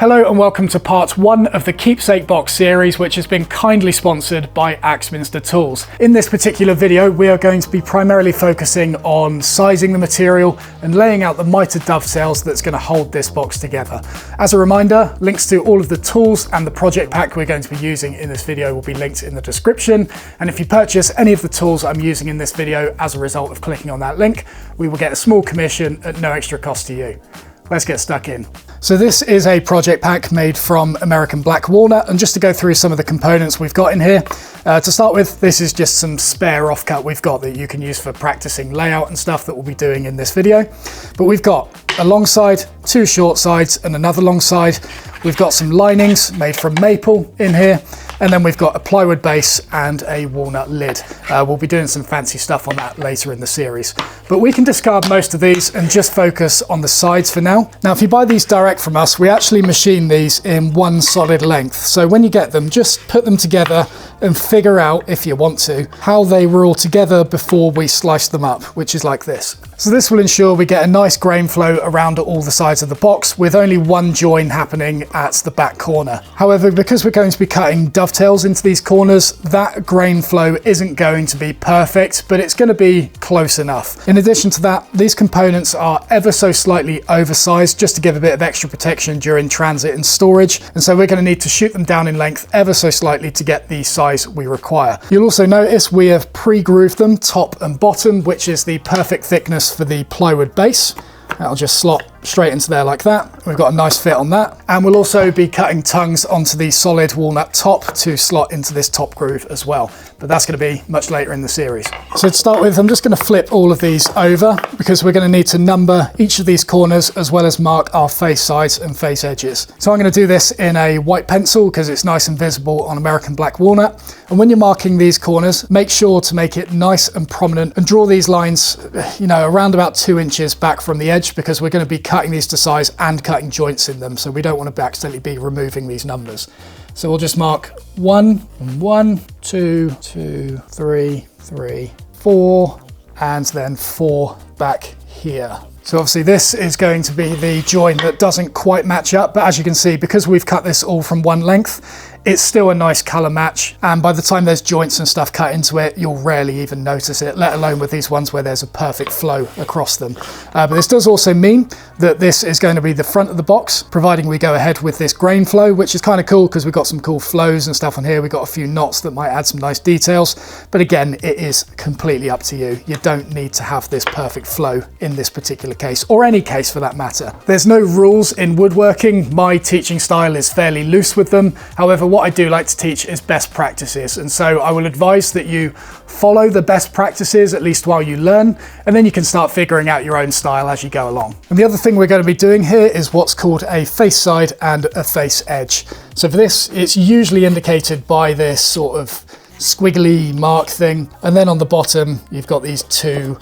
Hello and welcome to part 1 of the Keepsake box series, which has been kindly sponsored by Axminster Tools. In this particular video, we are going to be primarily focusing on sizing the material and laying out the mitered dovetails that's going to hold this box together. As a reminder, links to all of the tools and the project pack we're going to be using in this video will be linked in the description. And if you purchase any of the tools I'm using in this video as a result of clicking on that link, we will get a small commission at no extra cost to you. Let's get stuck in. So this is a project pack made from American black walnut, and just to go through some of the components we've got in here. To start with, this is just some spare offcut we've got that you can use for practicing layout and stuff that we'll be doing in this video. But we've got a long side, 2 short sides and another long side. We've got some linings made from maple in here, and then we've got a plywood base and a walnut lid. We'll be doing some fancy stuff on that later in the series. But we can discard most of these and just focus on the sides for now. Now, if you buy these direct from us, we actually machine these in one solid length. So when you get them, just put them together and figure out, if you want to, how they were all together before we slice them up, which is like this. So this will ensure we get a nice grain flow around all the sides of the box with only one join happening at the back corner. However, because we're going to be cutting dovetails into these corners, that grain flow isn't going to be perfect, but it's going to be close enough. In addition to that, these components are ever so slightly oversized just to give a bit of extra protection during transit and storage. And so we're going to need to shoot them down in length ever so slightly to get the size we require. You'll also notice we have pre-grooved them top and bottom, which is the perfect thickness for the plywood base. That'll just slot straight into there like that. We've got a nice fit on that. And we'll also be cutting tongues onto the solid walnut top to slot into this top groove as well. But that's going to be much later in the series. So to start with, I'm just going to flip all of these over because we're going to need to number each of these corners as well as mark our face sides and face edges. So I'm going to do this in a white pencil because it's nice and visible on American black walnut. And when you're marking these corners, make sure to make it nice and prominent and draw these lines, around about 2 inches back from the edge, because we're going to be cutting these to size and cutting joints in them, so we don't want to accidentally be removing these numbers. So we'll just mark 1, 1, 2, 2, 3, 3, 4, and then 4 back here. So obviously this is going to be the join that doesn't quite match up, but as you can see, because we've cut this all from one length, it's still a nice color match, and by the time there's joints and stuff cut into it, you'll rarely even notice it, let alone with these ones where there's a perfect flow across them. But this does also mean that this is going to be the front of the box, providing we go ahead with this grain flow, which is kind of cool because we've got some cool flows and stuff on here. We've got a few knots that might add some nice details, but again, it is completely up to you. You don't need to have this perfect flow in this particular case, or any case for that matter. There's no rules in woodworking. My teaching style is fairly loose with them. However, what I do like to teach is best practices, and so I will advise that you follow the best practices at least while you learn, and then you can start figuring out your own style as you go along. And the other thing we're going to be doing here is what's called a face side and a face edge. So for this, it's usually indicated by this sort of squiggly mark thing, and then on the bottom you've got these two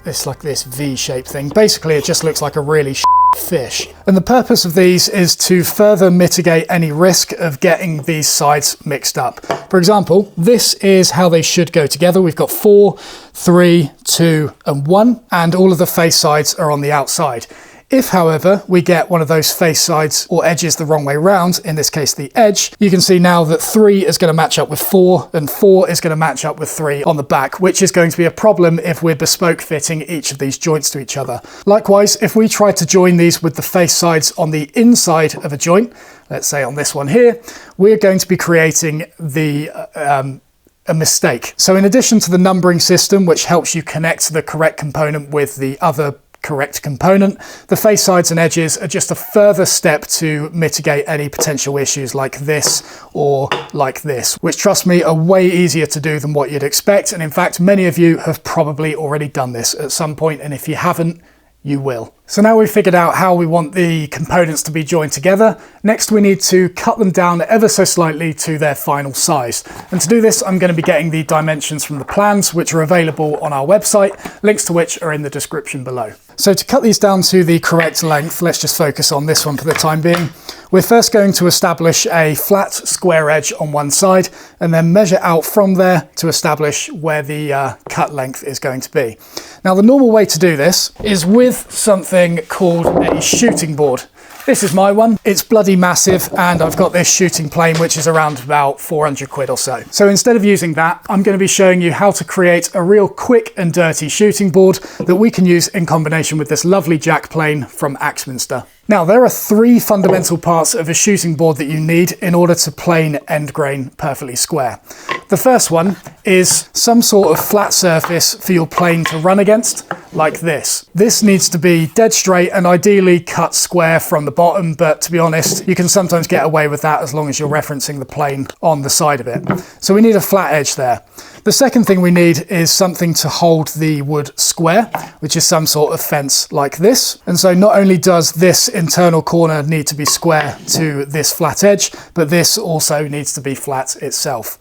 it's like this V-shaped thing. Basically it just looks like a really fish. And the purpose of these is to further mitigate any risk of getting these sides mixed up. For example, this is how they should go together. We've got 4, 3, 2, and 1, and all of the face sides are on the outside. If, however, we get one of those face sides or edges the wrong way round, in this case the edge, you can see now that 3 is going to match up with 4 and 4 is going to match up with 3 on the back, which is going to be a problem if we're bespoke fitting each of these joints to each other. Likewise, if we try to join these with the face sides on the inside of a joint, let's say on this one here, we're going to be creating a mistake. So in addition to the numbering system, which helps you connect the correct component with the other correct component, the face sides and edges are just a further step to mitigate any potential issues like this or like this, which, trust me, are way easier to do than what you'd expect. And in fact, many of you have probably already done this at some point, and if you haven't, you will. So now we've figured out how we want the components to be joined together. Next, we need to cut them down ever so slightly to their final size. And to do this, I'm going to be getting the dimensions from the plans, which are available on our website, links to which are in the description below. So to cut these down to the correct length, let's just focus on this one for the time being. We're first going to establish a flat square edge on one side and then measure out from there to establish where the cut length is going to be. Now, the normal way to do this is with something called a shooting board. This is my one. It's bloody massive, and I've got this shooting plane which is around about 400 quid or so. So instead of using that, I'm going to be showing you how to create a real quick and dirty shooting board that we can use in combination with this lovely jack plane from Axminster. Now, there are 3 fundamental parts of a shooting board that you need in order to plane end grain perfectly square. The first one is some sort of flat surface for your plane to run against, like this. This needs to be dead straight and ideally cut square from the bottom, but to be honest, you can sometimes get away with that as long as you're referencing the plane on the side of it. So we need a flat edge there. The second thing we need is something to hold the wood square, which is some sort of fence like this. And so not only does this internal corner need to be square to this flat edge, but this also needs to be flat itself.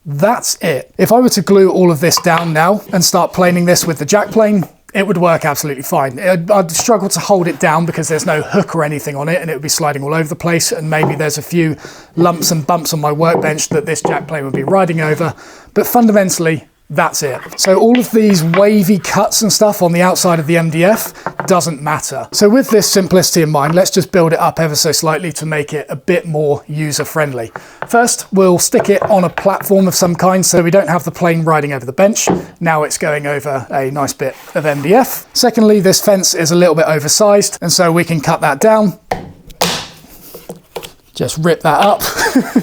That's it. If I were to glue all of this down now and start planing this with the jack plane, it would work absolutely fine. I'd struggle to hold it down because there's no hook or anything on it, and it would be sliding all over the place, and maybe there's a few lumps and bumps on my workbench that this jack plane would be riding over, but fundamentally, that's it. So all of these wavy cuts and stuff on the outside of the MDF doesn't matter. So with this simplicity in mind, let's just build it up ever so slightly to make it a bit more user-friendly. First, we'll stick it on a platform of some kind so we don't have the plane riding over the bench. Now it's going over a nice bit of MDF. Secondly, this fence is a little bit oversized, and so we can cut that down. Just rip that up.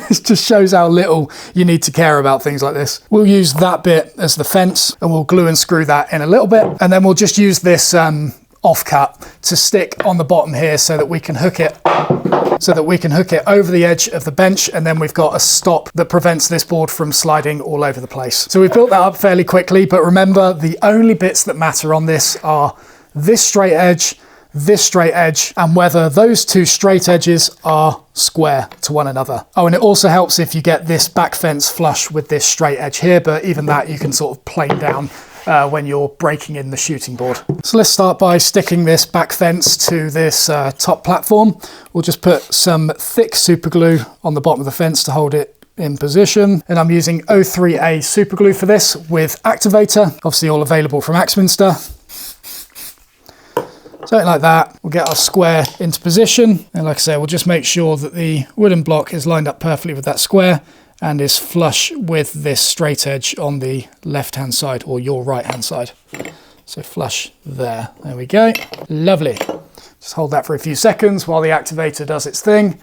It just shows how little you need to care about things like this. We'll use that bit as the fence, and we'll glue and screw that in a little bit, and then we'll just use this offcut to stick on the bottom here so that we can hook it over the edge of the bench, and then we've got a stop that prevents this board from sliding all over the place. So we've built that up fairly quickly, but remember, the only bits that matter on this are this straight edge, this straight edge, and whether those 2 straight edges are square to one another. Oh, and it also helps if you get this back fence flush with this straight edge here, but even that you can sort of plane down when you're breaking in the shooting board. So let's start by sticking this back fence to this top platform. We'll just put some thick superglue on the bottom of the fence to hold it in position, and I'm using 03A superglue for this with Activator, obviously all available from Axminster. Something like that. We'll get our square into position, and like I say, we'll just make sure that the wooden block is lined up perfectly with that square and is flush with this straight edge on the left hand side, or your right hand side. So flush there. There we go. Lovely. Just hold that for a few seconds while the activator does its thing.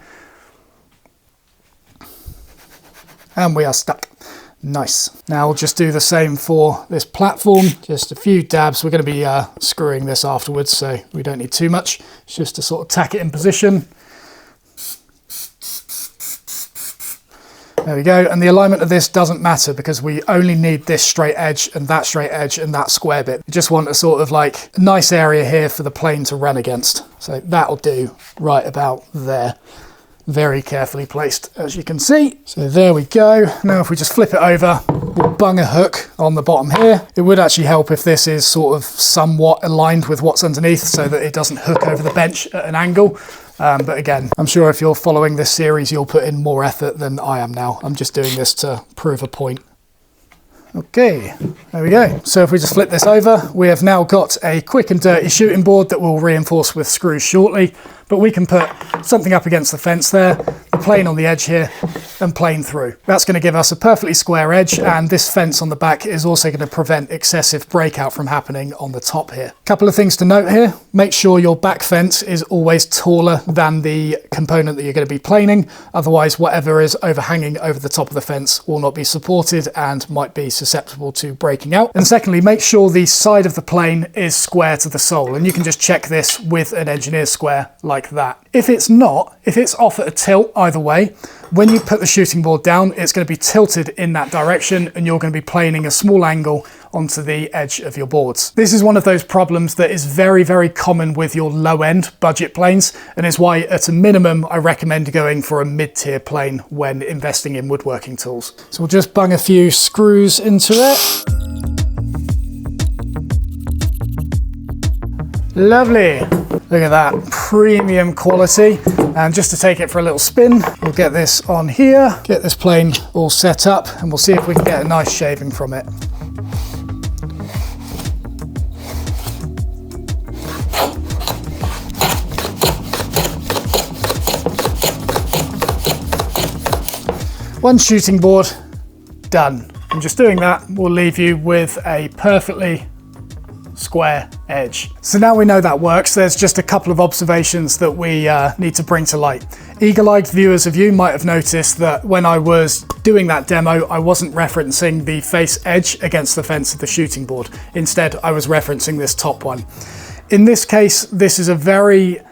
And we are stuck. Nice. Now we'll just do the same for this platform. Just a few dabs. We're going to be screwing this afterwards, so we don't need too much. It's just to sort of tack it in position. There we go. And the alignment of this doesn't matter because we only need this straight edge and that straight edge and that square bit. We just want a sort of like a nice area here for the plane to run against. So that'll do right about there. Very carefully placed, as you can see. So there we go. Now if we just flip it over, we'll bung a hook on the bottom here. It would actually help if this is sort of somewhat aligned with what's underneath so that it doesn't hook over the bench at an angle. But again, I'm sure if you're following this series, you'll put in more effort than I am now. I'm just doing this to prove a point. Okay, there we go. So if we just flip this over, we have now got a quick and dirty shooting board that we'll reinforce with screws shortly, but we can put something up against the fence there, the plane on the edge here, and plane through. That's going to give us a perfectly square edge, and this fence on the back is also going to prevent excessive breakout from happening on the top here. Couple of things to note here. Make sure your back fence is always taller than the component that you're going to be planing, otherwise whatever is overhanging over the top of the fence will not be supported and might be susceptible to breaking out. And secondly, make sure the side of the plane is square to the sole, and you can just check this with an engineer's square like that. If it's not, if it's off at a tilt either way, when you put the shooting board down, it's going to be tilted in that direction and you're going to be planing a small angle onto the edge of your boards. This is one of those problems that is very, very common with your low-end budget planes, and is why at a minimum I recommend going for a mid-tier plane when investing in woodworking tools. So we'll just bung a few screws into it. Lovely. Look at that, premium quality. And just to take it for a little spin, we'll get this on here, get this plane all set up, and we'll see if we can get a nice shaving from it. One shooting board, done. And just doing that will leave you with a perfectly square edge. So now we know that works, there's just a couple of observations that we need to bring to light. Eagle-eyed viewers of you might have noticed that when I was doing that demo, I wasn't referencing the face edge against the fence of the shooting board. Instead, I was referencing this top one. In this case, this is a very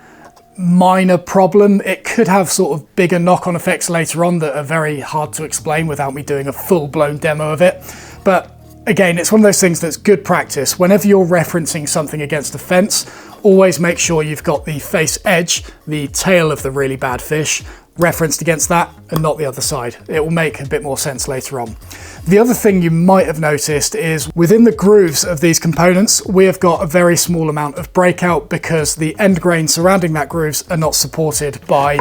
minor problem. It could have sort of bigger knock-on effects later on that are very hard to explain without me doing a full-blown demo of it. But again, it's one of those things that's good practice. Whenever you're referencing something against a fence, always make sure you've got the face edge, the tail of the really bad fish, referenced against that and not the other side. It will make a bit more sense later on. The other thing you might have noticed is within the grooves of these components, we have got a very small amount of breakout because the end grain surrounding that grooves are not supported by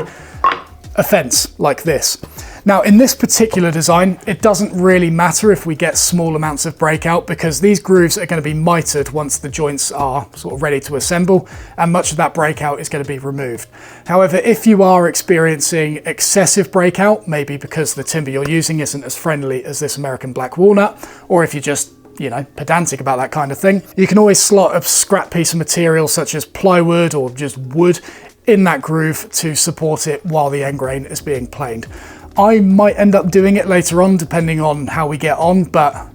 a fence like this. Now in this particular design, it doesn't really matter if we get small amounts of breakout because these grooves are going to be mitered once the joints are sort of ready to assemble, and much of that breakout is going to be removed. However, if you are experiencing excessive breakout, maybe because the timber you're using isn't as friendly as this American black walnut, or if you're just pedantic about that kind of thing, you can always slot a scrap piece of material such as plywood or just wood in that groove to support it while the end grain is being planed. I might end up doing it later on depending on how we get on, but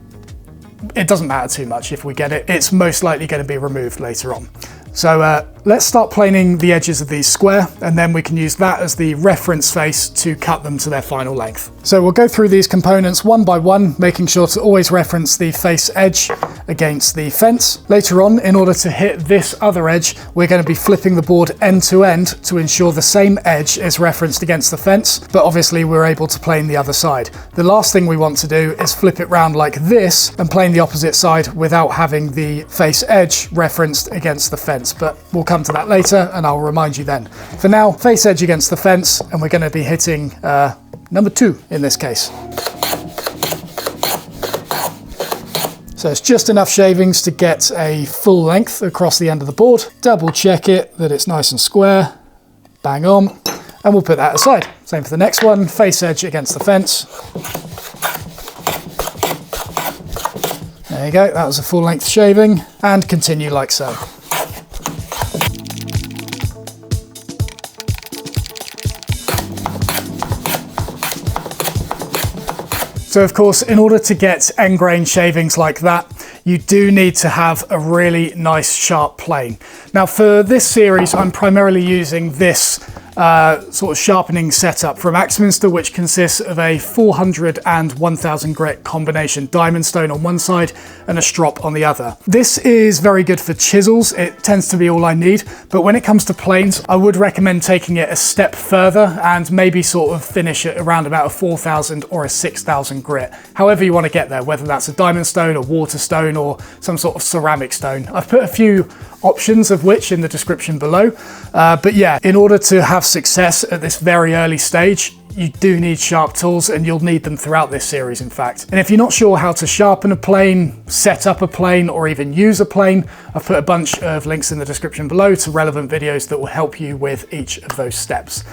it doesn't matter too much if we get it. It's most likely going to be removed later on. So let's start planing the edges of these square, and then we can use that as the reference face to cut them to their final length. So we'll go through these components one by one, making sure to always reference the face edge against the fence. Later on, in order to hit this other edge, we're going to be flipping the board end to end to ensure the same edge is referenced against the fence, but obviously we're able to plane the other side. The last thing we want to do is flip it round like this and plane the opposite side without having the face edge referenced against the fence, but we'll come to that later and I'll remind you then. For now, face edge against the fence, and we're going to be hitting number 2 in this case. So it's just enough shavings to get a full length across the end of the board. Double check it that it's nice and square, bang on, and we'll put that aside. Same for the next one, face edge against the fence. There you go, that was a full length shaving, and continue like so. So of course, in order to get end grain shavings like that, you do need to have a really nice sharp plane. Now for this series, I'm primarily using this sort of sharpening setup from Axminster, which consists of a 400 and 1000 grit combination diamond stone on one side and a strop on the other. This is very good for chisels. It tends to be all I need, but when it comes to planes, I would recommend taking it a step further and maybe sort of finish it around about a 4000 or a 6000 grit. However you want to get there, whether that's a diamond stone, a Waterstone, or some sort of ceramic stone. I've put a few options of which in the description below, but yeah, in order to have success at this very early stage, you do need sharp tools, and you'll need them throughout this series, in fact. And if you're not sure how to sharpen a plane, set up a plane, or even use a plane, I've put a bunch of links in the description below to relevant videos that will help you with each of those steps.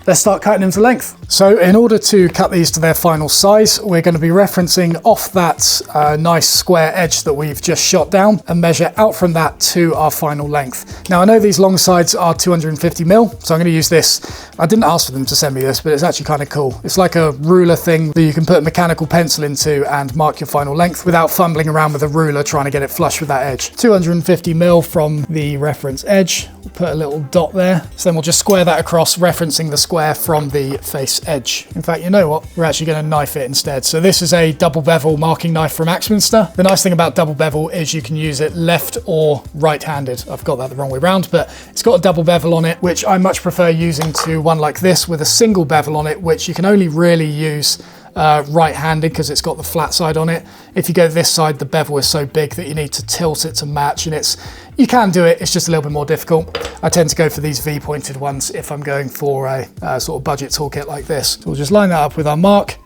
Let's start cutting them to length. So in order to cut these to their final size, we're going to be referencing off that nice square edge that we've just shot down and measure out from that to our final length. Now I know these long sides are 250 mil, so I'm going to use this. I didn't ask for them to send me this, but it's actually kind of cool. It's like a ruler thing that you can put a mechanical pencil into and mark your final length without fumbling around with a ruler trying to get it flush with that edge. 250 mil from the reference edge. We'll put a little dot there. So then we'll just square that across, referencing the square from the face edge. In fact, you know what? We're actually going to knife it instead. So this is a double bevel marking knife from Axminster. The nice thing about double bevel is you can use it left or right-handed. I've got that the wrong way around, but it's got a double bevel on it, which I much prefer using to one like this with a single bevel on it, which you can only really use right-handed because it's got the flat side on it. If you go this side, the bevel is so big that you need to tilt it to match, and you can do it, it's just a little bit more difficult. I tend to go for these V-pointed ones if I'm going for a sort of budget toolkit like this. So we'll just line that up with our mark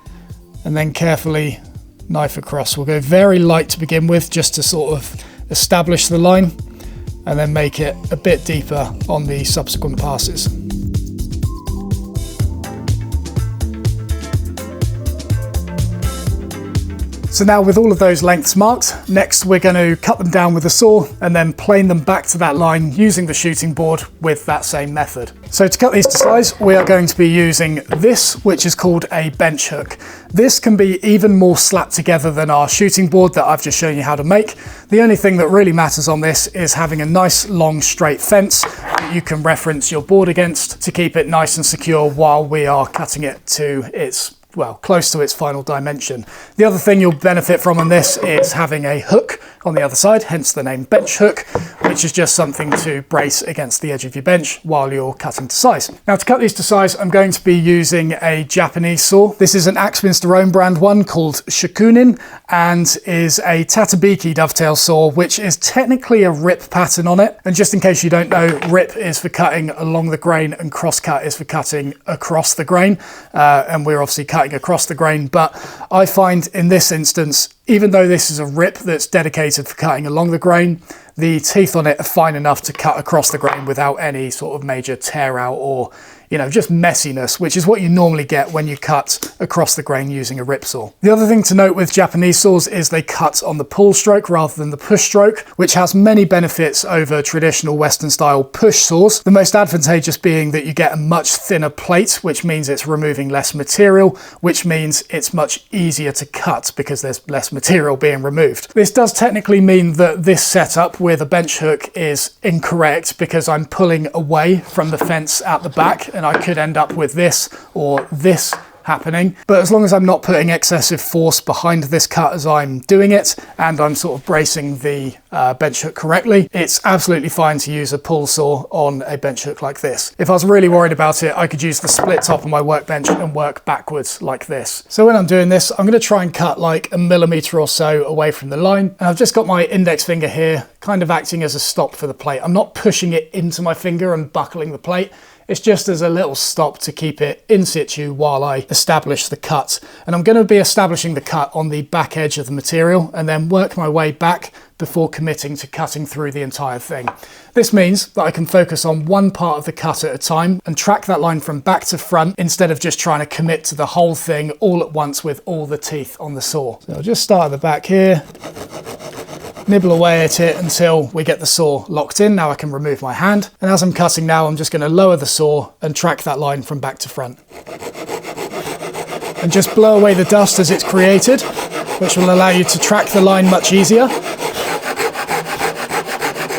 and then carefully knife across. We'll go very light to begin with, just to sort of establish the line, and then make it a bit deeper on the subsequent passes. So now with all of those lengths marked, next we're going to cut them down with a saw and then plane them back to that line using the shooting board with that same method. So to cut these to size, we are going to be using this, which is called a bench hook. This can be even more slapped together than our shooting board that I've just shown you how to make. The only thing that really matters on this is having a nice long straight fence that you can reference your board against to keep it nice and secure while we are cutting it to its, well, close to its final dimension. The other thing you'll benefit from on this is having a hook on the other side, hence the name bench hook, which is just something to brace against the edge of your bench while you're cutting to size. Now to cut these to size, I'm going to be using a Japanese saw. This is an Axminster own brand one called Shokunin and is a Tatekibi dovetail saw, which is technically a rip pattern on it. And just in case you don't know, rip is for cutting along the grain and crosscut is for cutting across the grain. And we're obviously cutting across the grain, but I find in this instance, even though this is a rip that's dedicated for cutting along the grain, the teeth on it are fine enough to cut across the grain without any sort of major tear out or, you know, just messiness, which is what you normally get when you cut across the grain using a rip saw. The other thing to note with Japanese saws is they cut on the pull stroke rather than the push stroke, which has many benefits over traditional Western style push saws. The most advantageous being that you get a much thinner plate, which means it's removing less material, which means it's much easier to cut because there's less material being removed. This does technically mean that this setup with a bench hook is incorrect because I'm pulling away from the fence at the back, and I could end up with this or this happening. But as long as I'm not putting excessive force behind this cut as I'm doing it, and I'm sort of bracing the bench hook correctly, it's absolutely fine to use a pull saw on a bench hook like this. If I was really worried about it, I could use the split top on my workbench and work backwards like this. So when I'm doing this, I'm going to try and cut like 1 millimeter or so away from the line. And I've just got my index finger here, kind of acting as a stop for the plate. I'm not pushing it into my finger and buckling the plate. It's just as a little stop to keep it in situ while I establish the cut. And I'm going to be establishing the cut on the back edge of the material and then work my way back before committing to cutting through the entire thing. This means that I can focus on one part of the cut at a time and track that line from back to front instead of just trying to commit to the whole thing all at once with all the teeth on the saw. So I'll just start at the back here, nibble away at it until we get the saw locked in. Now I can remove my hand. And as I'm cutting now, I'm just going to lower the saw and track that line from back to front. And just blow away the dust as it's created, which will allow you to track the line much easier.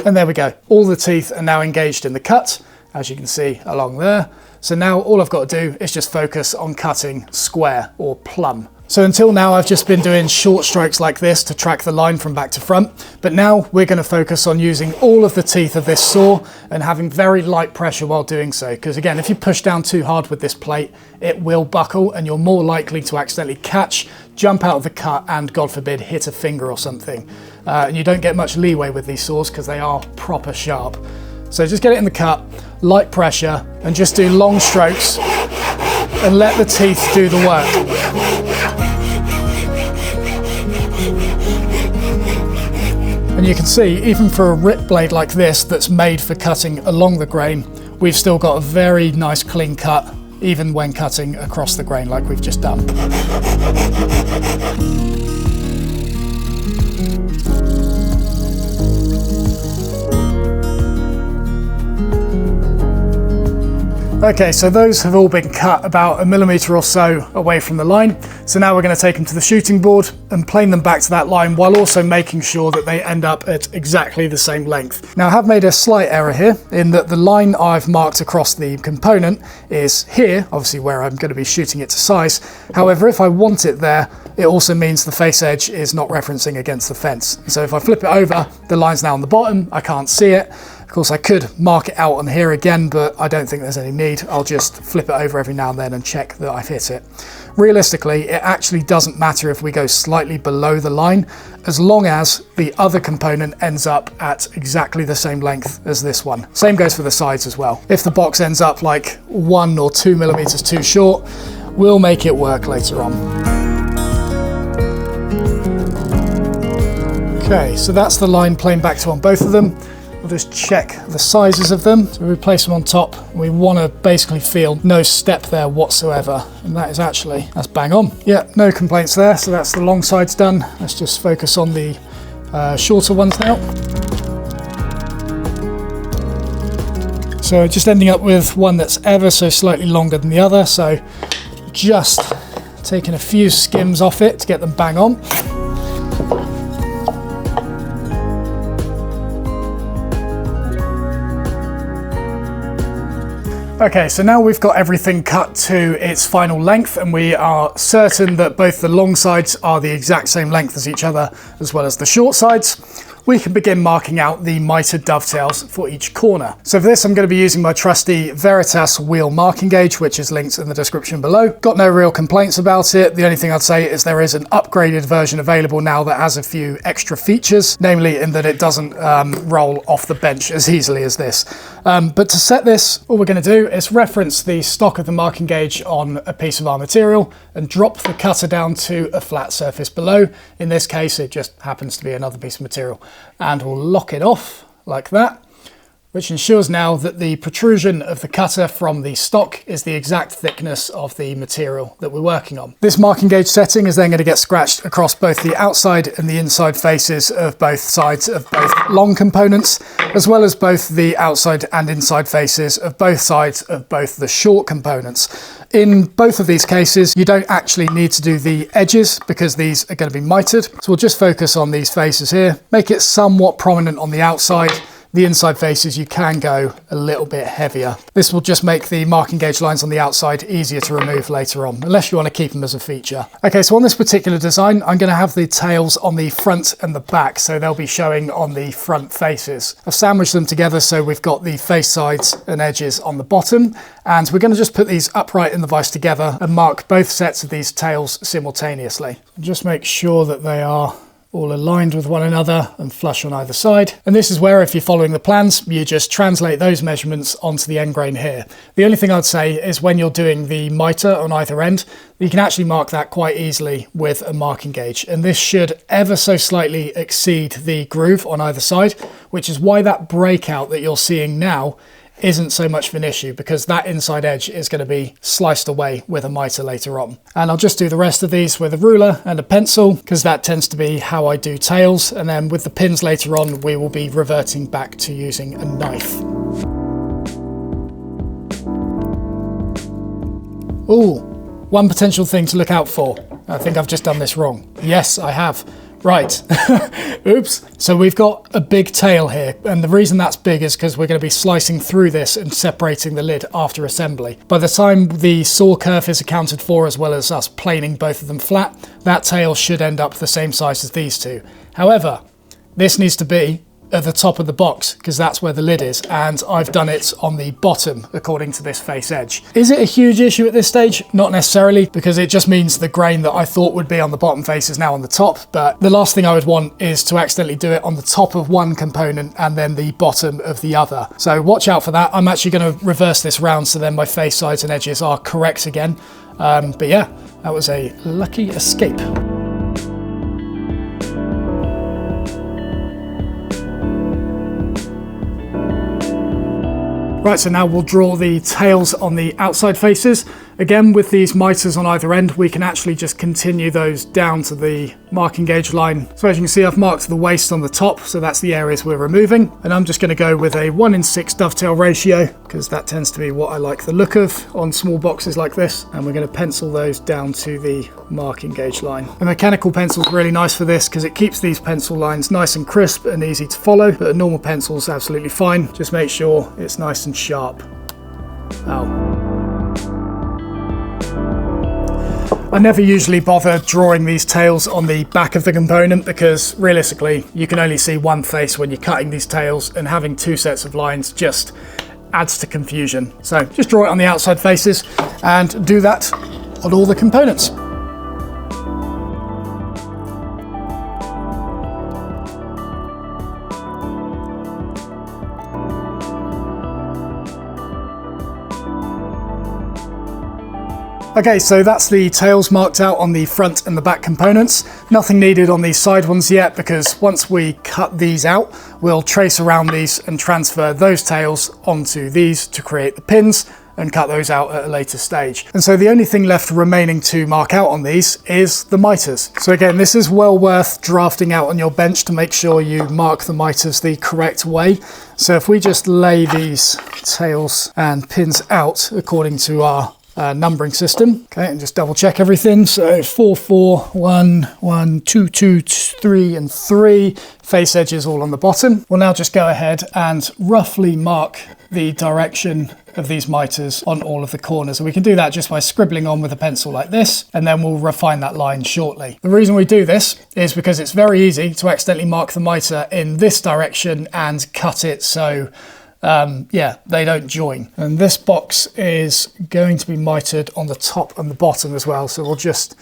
And there we go. All the teeth are now engaged in the cut, as you can see along there. So now all I've got to do is just focus on cutting square or plumb. So until now, I've just been doing short strokes like this to track the line from back to front. But now we're going to focus on using all of the teeth of this saw and having very light pressure while doing so. Because again, if you push down too hard with this plate, it will buckle and you're more likely to accidentally catch, jump out of the cut and, God forbid, hit a finger or something. And you don't get much leeway with these saws because they are proper sharp. So just get it in the cut, light pressure, and just do long strokes and let the teeth do the work. And you can see, even for a rip blade like this that's made for cutting along the grain, we've still got a very nice clean cut, even when cutting across the grain like we've just done. Okay, so those have all been cut about 1 millimeter or so away from the line. So now we're going to take them to the shooting board and plane them back to that line while also making sure that they end up at exactly the same length. Now I have made a slight error here in that the line I've marked across the component is here, obviously where I'm going to be shooting it to size. However, if I want it there, it also means the face edge is not referencing against the fence. So if I flip it over, the line's now on the bottom, I can't see it. Of course, I could mark it out on here again, but I don't think there's any need. I'll just flip it over every now and then and check that I've hit it. Realistically, it actually doesn't matter if we go slightly below the line, as long as the other component ends up at exactly the same length as this one. Same goes for the sides as well. If the box ends up like 1 or 2 millimeters too short, we'll make it work later on. Okay, so that's the line planed back to on both of them. we'll just check the sizes of them. So we place them on top. We want to basically feel no step there whatsoever. And that is actually, that's bang on. Yeah, no complaints there. So that's the long sides done. Let's just focus on the shorter ones now. So just ending up with one that's ever so slightly longer than the other. So just taking a few skims off it to get them bang on. Okay, so now we've got everything cut to its final length, and we are certain that both the long sides are the exact same length as each other, as well as the short sides. We can begin marking out the mitered dovetails for each corner. So for this, I'm going to be using my trusty Veritas wheel marking gauge, which is linked in the description below. Got no real complaints about it. The only thing I'd say is there is an upgraded version available now that has a few extra features, namely in that it doesn't roll off the bench as easily as this. But to set this, all we're going to do is reference the stock of the marking gauge on a piece of our material and drop the cutter down to a flat surface below. In this case, it just happens to be another piece of material. And we'll lock it off like that, which ensures now that the protrusion of the cutter from the stock is the exact thickness of the material that we're working on. This marking gauge setting is then going to get scratched across both the outside and the inside faces of both sides of both long components, as well as both the outside and inside faces of both sides of both the short components. In both of these cases, you don't actually need to do the edges because these are going to be mitered. So we'll just focus on these faces here, make it somewhat prominent on the outside. The inside faces, you can go a little bit heavier. This will just make the marking gauge lines on the outside easier to remove later on, unless you want to keep them as a feature. Okay, so on this particular design, I'm going to have the tails on the front and the back, so they'll be showing on the front faces. I've sandwiched them together so we've got the face sides and edges on the bottom, and we're going to just put these upright in the vise together and mark both sets of these tails simultaneously. Just make sure that they are all aligned with one another and flush on either side. And this is where, if you're following the plans, you just translate those measurements onto the end grain here. The only thing I'd say is when you're doing the miter on either end, you can actually mark that quite easily with a marking gauge. And this should ever so slightly exceed the groove on either side, which is why that breakout that you're seeing now isn't so much of an issue, because that inside edge is going to be sliced away with a miter later on. And I'll just do the rest of these with a ruler and a pencil, because that tends to be how I do tails. And then with the pins later on, we will be reverting back to using a knife. Ooh, one potential thing to look out for. I think I've just done this wrong. Yes, I have. Right, oops. So we've got a big tail here, and the reason that's big is because we're going to be slicing through this and separating the lid after assembly. By the time the saw kerf is accounted for, as well as us planing both of them flat, that tail should end up the same size as these two. However, this needs to be at the top of the box, because that's where the lid is, and I've done it on the bottom according to this face edge. Is it a huge issue at this stage? Not necessarily, because it just means the grain that I thought would be on the bottom face is now on the top, but the last thing I would want is to accidentally do it on the top of one component and then the bottom of the other. So watch out for that. I'm actually going to reverse this round so then my face sides and edges are correct again. But yeah, that was a lucky escape. Right, so now we'll draw the tails on the outside faces. Again, with these miters on either end, we can actually just continue those down to the marking gauge line. So as you can see, I've marked the waist on the top, so that's the areas we're removing. And I'm just going to go with a 1:6 dovetail ratio, because that tends to be what I like the look of on small boxes like this. And we're going to pencil those down to the marking gauge line. A mechanical pencil is really nice for this because it keeps these pencil lines nice and crisp and easy to follow, but a normal pencil is absolutely fine. Just make sure it's nice and sharp. Ow. I never usually bother drawing these tails on the back of the component because realistically you can only see one face when you're cutting these tails, and having two sets of lines just adds to confusion. So just draw it on the outside faces and do that on all the components. Okay, so that's the tails marked out on the front and the back components. Nothing needed on these side ones yet, because once we cut these out, we'll trace around these and transfer those tails onto these to create the pins and cut those out at a later stage. And so the only thing left remaining to mark out on these is the miters. So again, this is well worth drafting out on your bench to make sure you mark the miters the correct way. So if we just lay these tails and pins out according to our numbering system, okay, and just double check everything. So 4, 4, 1, 1, 2, 2, 3, and 3. Face edges all on the bottom. We'll now just go ahead and roughly mark the direction of these miters on all of the corners. And we can do that just by scribbling on with a pencil like this, and then we'll refine that line shortly. The reason we do this is because it's very easy to accidentally mark the miter in this direction and cut it so yeah, they don't join. And this box is going to be mitered on the top and the bottom as well. So we'll just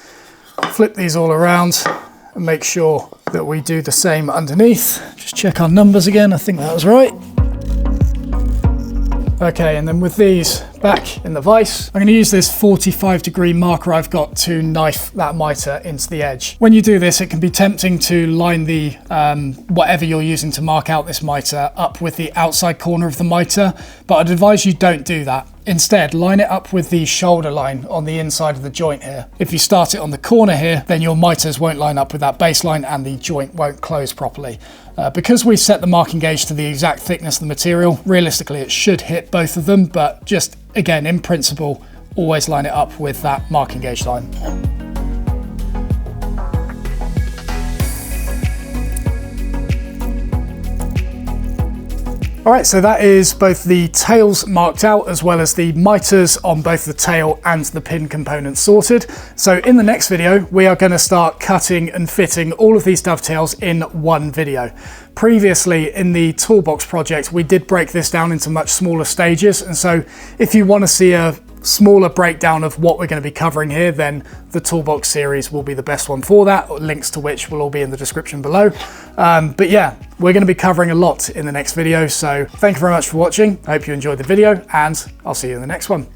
flip these all around and make sure that we do the same underneath. Just check our numbers again. I think that was right. Okay, and then with these back in the vise, I'm going to use this 45-degree marker I've got to knife that miter into the edge. When you do this, it can be tempting to line the whatever you're using to mark out this miter up with the outside corner of the miter, but I'd advise you don't do that. Instead, line it up with the shoulder line on the inside of the joint here. If you start it on the corner here, then your miters won't line up with that baseline and the joint won't close properly. Because we set the marking gauge to the exact thickness of the material, realistically it should hit both of them, but just again, in principle, always line it up with that marking gauge line. All right, so that is both the tails marked out as well as the miters on both the tail and the pin components sorted. So in the next video, we are going to start cutting and fitting all of these dovetails in one video. Previously in the toolbox project, we did break this down into much smaller stages. And so if you want to see a smaller breakdown of what we're going to be covering here, then the toolbox series will be the best one for that, links to which will all be in the description below. But yeah, we're going to be covering a lot in the next video, so thank you very much for watching. I hope you enjoyed the video, and I'll see you in the next one.